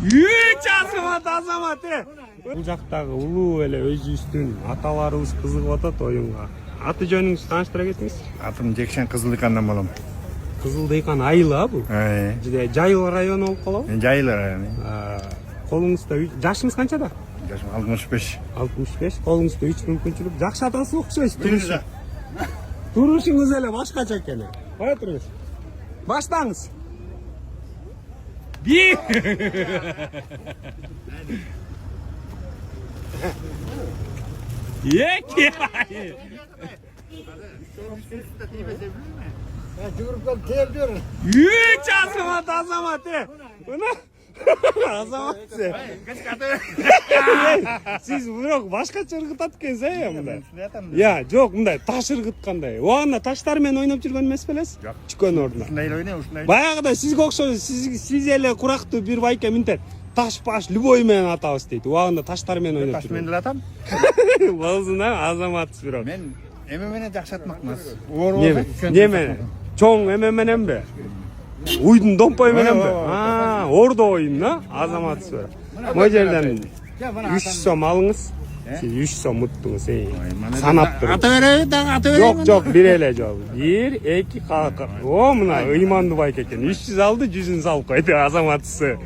Азамат. Бул жактагы улуу эле өзүбүздүн аталарыбыз кызыгып атат оюнга. Аты жөнүңүздү тааныштыра кетиңиз. Атым Жекшен Кызылдыкандан болом. Кызылдыйкан айылы а бул? Жайыл району болуп калабы? Жайыл району. Колуңузда жашыңыз канчада? Жашым 65. 65. Колуңузда 3 мүмкүнчүлүк. Жакшы атасыз окшойсуз. Турушуңуз эле башкача экен. Кое туруңуз. Баштаңыз. 1 2 3 Азамат. Азамат. Сиз бирок башкача ыргытат экенсиз мындай. Жок, мындай таш ыргыткандай. Убагында таштар менен ойноп жүргөн эмес белесиз? Жок. Чүкөн ордуна. Ушундай ойнойм, ушундай. Баягыда сизге окшойсуз, сиз эле курактуу бир байке минтет. Таш любой менен атабыз дейт. Убагында таштар менен ойноп жүргөн. Таш менен деле атам. Болсун Азаматсыз бирок. Мен эме менен жакшы атмакмын. Неме? Чоң эме мененби? Уйдун домпой мененби? Ордо ойун, Азаматсыз бирок. Могу жерден 3 сом алыңыз. Siz 3 сом уттуңуз, санап туруңуз. Ата береби, ата береби. Жок, бир эле жол. 1 2 мына ыймандуу байке экен. 300 алды, 100-ун салып койду Азаматсыз.